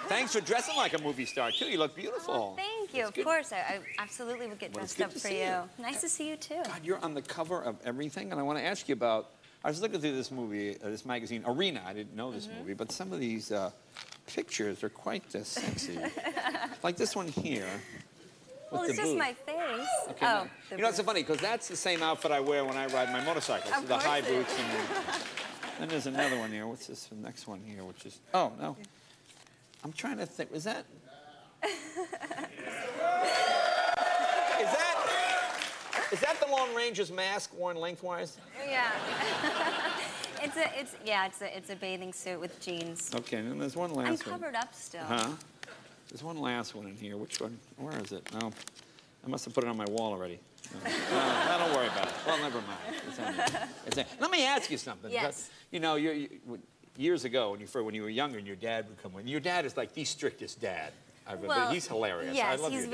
thanks for dressing like a movie star too. You look beautiful. Oh, thank you. Of course, I absolutely would get dressed up for you. Nice to see you too. God, you're on the cover of everything, and I want to ask you about. I was looking through this movie, this magazine, Arena. I didn't know this movie, but some of these pictures are quite sexy. Like this one here. Well, it's just my face. Okay, oh, you know, it's so funny because that's the same outfit I wear when I ride my motorcycle. So the high boots and then there's another one here. What's this? The next one here, which is no. I'm trying to think. Was that? Is that the Lone Ranger's mask worn lengthwise? Yeah. It's a bathing suit with jeans. Okay, and then there's one last one. I'm covered up still. There's one last one in here. Which one? Where is it? No, I must have put it on my wall already. No, don't worry about it. Well, never mind. Let me ask you something. Yes. You know, years ago, when you were younger, and your dad would come in. Your dad is like the strictest dad. Well, he's hilarious. Yes, I love he's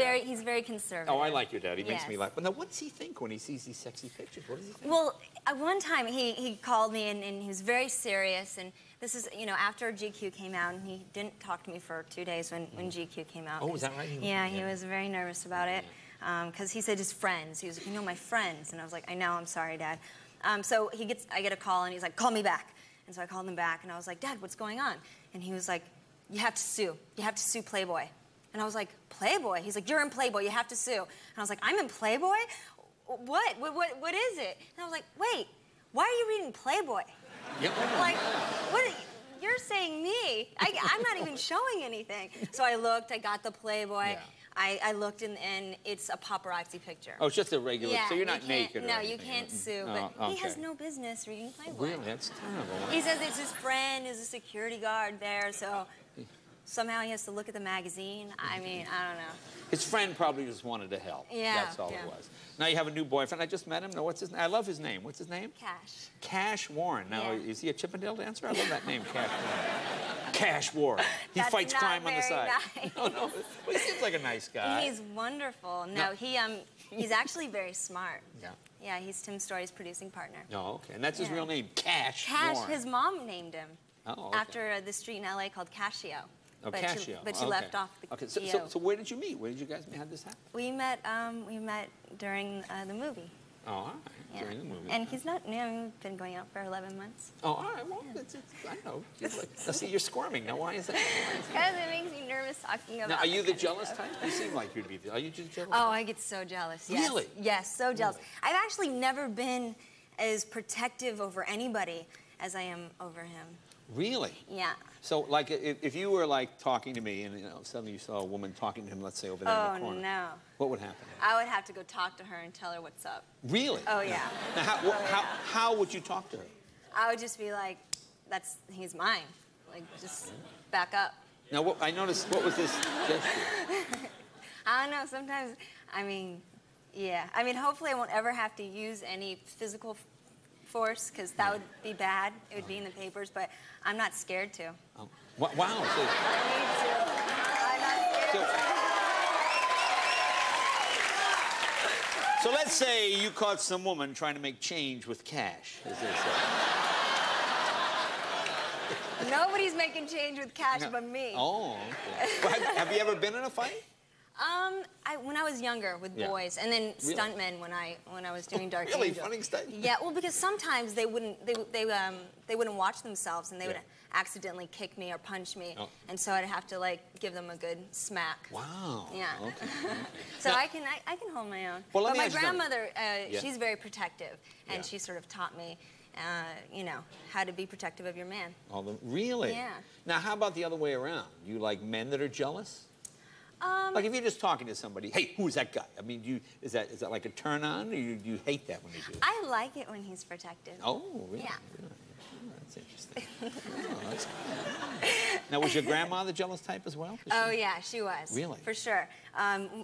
very conservative. Oh, I like your dad. He makes me laugh. But now, what does he think when he sees these sexy pictures? What does he think? Well, at one time he called me and he was very serious. And this is, you know, after GQ came out, and he didn't talk to me for 2 days when GQ came out. Oh, is that right? He was very nervous about it because he said his friends. He was like, you know, my friends. And I was like, I know, I'm sorry, Dad. So I get a call and he's like, call me back. And so I called him back and I was like, Dad, what's going on? And he was like, you have to sue. You have to sue Playboy. And I was like, Playboy? He's like, you're in Playboy, you have to sue. And I was like, I'm in Playboy? What is it? And I was like, wait, why are you reading Playboy? Yep. Like, what? You're saying me. I'm not even showing anything. So I looked, I got the Playboy. Yeah. I looked and it's a paparazzi picture. Oh, it's just a regular, yeah, so you're not naked or No, anything. you can't sue, but he has no business reading Playboy. Really? That's terrible. He says it's his friend is a security guard there, so somehow he has to look at the magazine. I mean, I don't know. His friend probably just wanted to help. Yeah. That's all it was. Now you have a new boyfriend. I just met him. Now, what's his name? I love his name. What's his name? Cash. Cash Warren. Now, is he a Chippendale dancer? I love that name, Cash Warren. Cash Warren. He fights crime on the side. Nice. No. Well, he seems like a nice guy. He's wonderful. No, he's actually very smart. Yeah. Yeah, he's Tim Story's producing partner. Oh, okay. And that's his real name, Cash Cash, Warren. his mom named him. Oh, okay. After the street in L.A. called Cascio. Oh, Cascio. But she left off the Okay, so where did you meet? Where did you guys meet? How did this happen? We met during the movie. Oh, all right. During the movie. And he's not, we've been going out for 11 months. Oh, all right. Well, I know. See, you're squirming. Now, why is that? Because it makes me nervous talking about it. Now, are you the jealous type? You seem like you'd be. Are you just jealous? Oh, I get so jealous, yes. Really? Yes, so jealous. I've actually never been as protective over anybody as I am over him. Really? Yeah. So, like, if you were, like, talking to me and, you know, suddenly you saw a woman talking to him, let's say, over there in the corner. Oh, no. What would happen? I would have to go talk to her and tell her what's up. Really? Oh, yeah. Now, how would you talk to her? I would just be like, he's mine. Like, just back up. Now, I noticed, what was this gesture? I don't know. Sometimes, I mean, yeah. I mean, hopefully I won't ever have to use any physical force, because that would be bad. It would be in the papers, but I'm not scared to. Oh. Wow. So, I need to. I'm not scared to. So let's say you caught some woman trying to make change with cash, as they say. Nobody's making change with cash but me. Oh, okay. Well, have you ever been in a fight? When I was younger with boys, and then stuntmen when I was doing Dark Really? Angel. Funny stunt? Yeah, well, because sometimes they wouldn't watch themselves, and they would accidentally kick me or punch me, and so I'd have to like give them a good smack. Wow. Yeah. Okay. So now, I can hold my own. Well, but my grandmother, she's very protective, and Yeah. she sort of taught me, you know, how to be protective of your man. Really? Yeah. Now, how about the other way around? You like men that are jealous? Like if you're just talking to somebody, hey, who's that guy? I mean, is that like a turn on, or you hate that when they do it? I like it when he's protective. Oh, really? Yeah. Really? Oh, that's interesting. Oh, that's cool. Now, was your grandma the jealous type as well? Oh, yeah, she was. Really? For sure.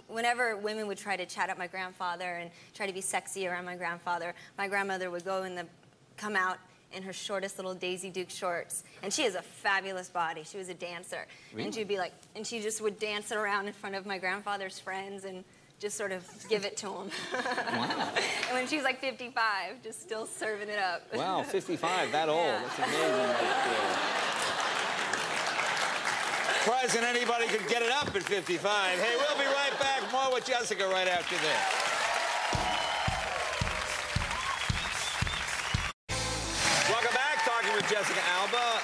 Whenever women would try to chat up my grandfather and try to be sexy around my grandmother would come out in her shortest little Daisy Duke shorts, and she has a fabulous body. She was a dancer, really? And she'd be like, and she just would dance around in front of my grandfather's friends and just sort of give it to him. Wow! And when she was like 55, just still serving it up. Wow, 55, that old? Yeah. That's amazing. Surprising anybody could get it up at 55. Hey, we'll be right back. More with Jessica right after this. Welcome back. Talking with Jessica Alba.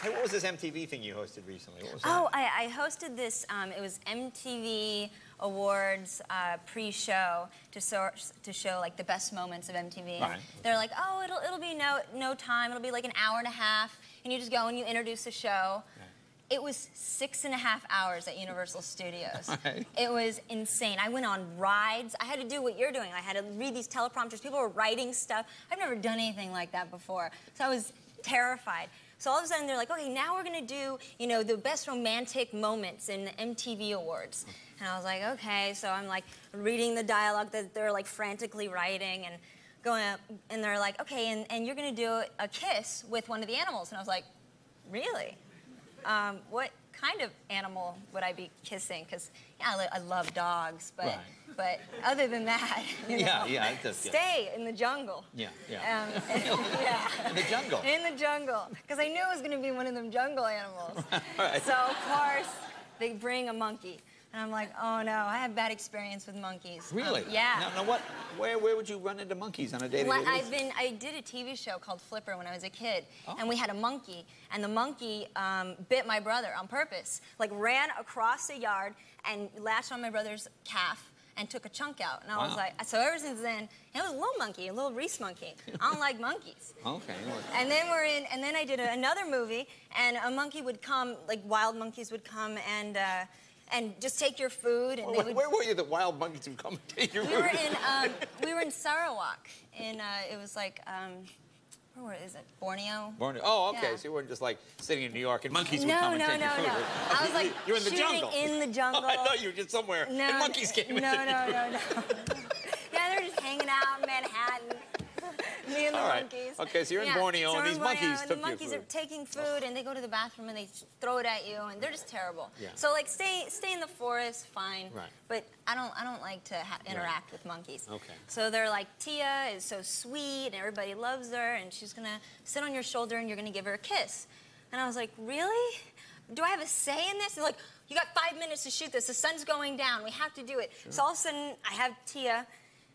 Hey, what was this MTV thing you hosted recently? What was that? Oh, I hosted this, it was MTV Awards pre-show to show like the best moments of MTV. Right. They're like, oh, it'll be no time. It'll be like an hour and a half, and you just go and you introduce the show. Right. It was 6.5 hours at Universal Studios. Right. It was insane. I went on rides. I had to do what you're doing. I had to read these teleprompters. People were writing stuff. I've never done anything like that before, so I was terrified. So all of a sudden they're like, okay, now we're gonna do, you know, the best romantic moments in the MTV Awards. And I was like, okay. So I'm like reading the dialogue that they're like frantically writing and going up, and they're like, okay, and you're gonna do a kiss with one of the animals. And I was like, really? What kind of animal would I be kissing? Because yeah, I love dogs, but. Right. But other than that, you know, it does, stay in the jungle. Yeah. Yeah. In the jungle. In the jungle, because I knew it was going to be one of them jungle animals. Right. So of course they bring a monkey, and I'm like, oh no, I have bad experience with monkeys. Really? Yeah. Now what? Where would you run into monkeys on a day-to-day basis? I did a TV show called Flipper when I was a kid, and we had a monkey, and the monkey bit my brother on purpose. Like ran across the yard and latched on my brother's calf and took a chunk out. And I was like, so ever since then, it was a little monkey, a little Reese monkey. I don't like monkeys. Okay. And then I did another movie, and a monkey would come, like wild monkeys would come and just take your food. And where were you that wild monkeys would come and take your food? We were in Sarawak, it was like, where is it? Borneo? Borneo. Oh, okay. Yeah. So you weren't just like sitting in New York and monkeys would come and take your food. No. I was like you're in the jungle. In the jungle. Oh, I thought you were just somewhere and monkeys came and took your food. Yeah, they were just hanging out in Manhattan. Me and the monkeys. Okay, so you're in Borneo and these monkeys took your food. The monkeys are taking food and they go to the bathroom and they throw it at you and they're just terrible. Yeah. So like stay in the forest, fine. Right. But I don't like to interact with monkeys. Okay. So they're like, Tia is so sweet and everybody loves her and she's gonna sit on your shoulder and you're gonna give her a kiss. And I was like, really? Do I have a say in this? They're like, you got 5 minutes to shoot this. The sun's going down. We have to do it. Sure. So all of a sudden I have Tia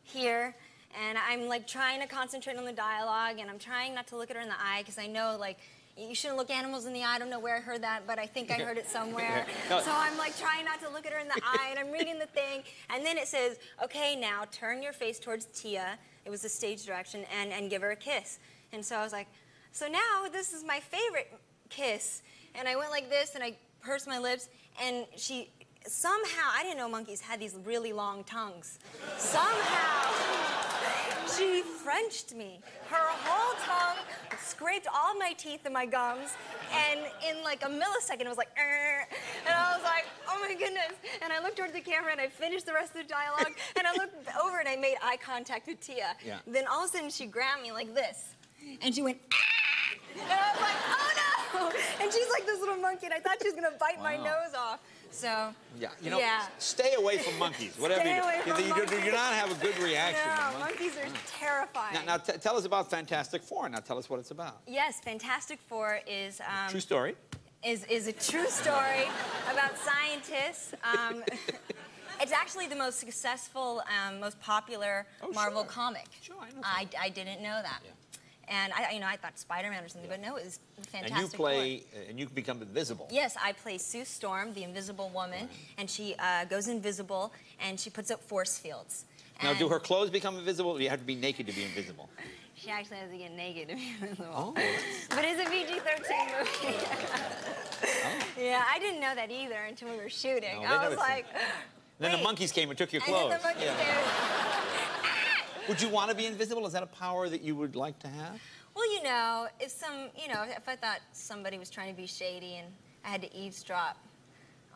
here. And I'm like trying to concentrate on the dialogue, and I'm trying not to look at her in the eye because I know like you shouldn't look animals in the eye. I don't know where I heard that, but I think I heard it somewhere. So I'm like trying not to look at her in the eye, and I'm reading the thing, and then it says, okay, now turn your face towards Tia. It was the stage direction, and give her a kiss. And so I was like, so now this is my favorite kiss. And I went like this, and I pursed my lips, and she somehow, I didn't know monkeys had these really long tongues. Somehow, she Frenched me. Her whole tongue scraped all my teeth and my gums, and in like a millisecond, it was like, "Arr!" And I was like, oh my goodness. And I looked towards the camera, and I finished the rest of the dialogue, and I looked over, and I made eye contact with Tia. Yeah. Then all of a sudden, she grabbed me like this, and she went, ah! And I was like, oh no! And she's like this little monkey, and I thought she was gonna bite my nose off. So, yeah, you know, stay away from monkeys. Whatever stay away from you monkeys. do, you not have a good reaction. No, monkeys are terrifying. Now tell us about Fantastic Four. Now tell us what it's about. Yes, Fantastic Four is true story. Is a true story about scientists. It's actually the most successful, most popular Marvel comic. Sure, I know that. I didn't know that. Yeah. And I thought Spider-Man or something, but no, it was Fantastic And you play, and you become invisible. Yes, I play Sue Storm, the Invisible Woman, and she goes invisible, and she puts up force fields. Now, do her clothes become invisible, or do you have to be naked to be invisible? She actually has to get naked to be invisible. Oh. But it's a PG-13 movie. Yeah, I didn't know that either until we were shooting. No, I was like, then the monkeys came and took your clothes. And then the monkeys came. Would you want to be invisible? Is that a power that you would like to have? Well, you know, if I thought somebody was trying to be shady and I had to eavesdrop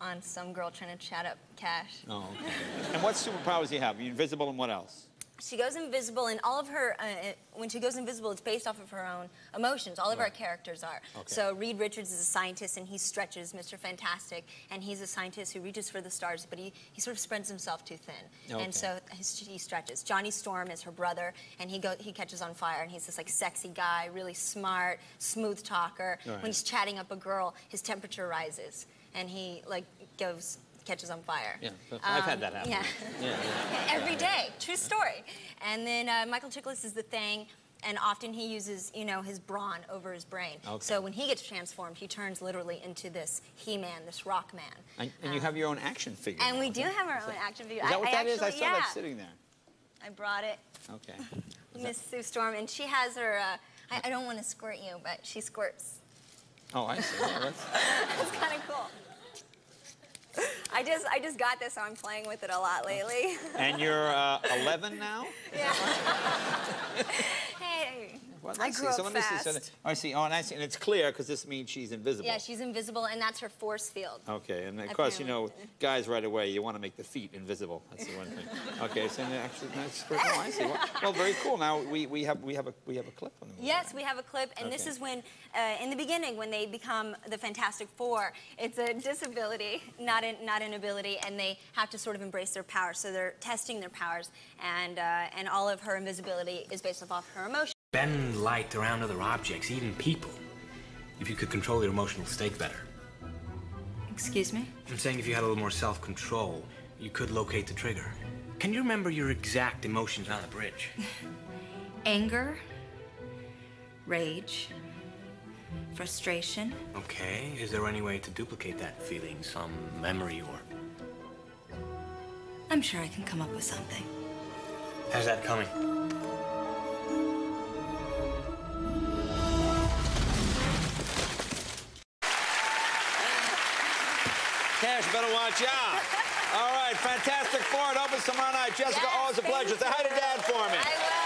on some girl trying to chat up cash. Oh, okay. And what superpowers do you have? Are you invisible and what else? She goes invisible, and all of her, when she goes invisible, it's based off of her own emotions. All of our characters are. Okay. So Reed Richards is a scientist, and he stretches, Mr. Fantastic, and he's a scientist who reaches for the stars, but he sort of spreads himself too thin. Okay. And so he stretches. Johnny Storm is her brother, and he catches on fire, and he's this like sexy guy, really smart, smooth talker. Right. When he's chatting up a girl, his temperature rises. and he like catches on fire. Yeah, I've had that happen. Yeah. Yeah. Every day. True story. And then Michael Chiklis is the Thing, and often he uses, you know, his brawn over his brain. Okay. So when he gets transformed, he turns literally into this He-Man, this rock man. And you have your own action figure. And now, we is do that- have our own action figure. Is that what that is? I actually, saw yeah. that sitting there. I brought it. Okay. Miss Sue Storm, and she has her, I don't want to squirt you, but she squirts. Oh, I see. Yeah, that's... It's kind of cool. I just got this, so I'm playing with it a lot lately. And you're 11 now? Yeah. Hey. Well, I grew up let me see. fast. I see. Oh, and I see. And it's clear because this means she's invisible. Yeah, she's invisible, and that's her force field. Okay, and of course, you know, guys right away, you want to make the feet invisible. That's the one thing. Okay, so actually, that's pretty cool. I see. Well, very cool. Now we have a clip on the movie. Yes, we have a clip, and this is when, in the beginning, when they become the Fantastic Four, it's a disability, not an ability, and they have to sort of embrace their powers. So they're testing their powers, and all of her invisibility is based off her emotions. Bend light around other objects, even people, if you could control your emotional state better. Excuse me? I'm saying if you had a little more self-control, you could locate the trigger. Can you remember your exact emotions on the bridge? Anger, rage, frustration. Okay, is there any way to duplicate that feeling, some memory or... I'm sure I can come up with something. How's that coming? Cash, you better watch out. All right, Fantastic Four. It opens tomorrow night. Jessica, Yes, always a pleasure. Say hi to Dad for me. I will.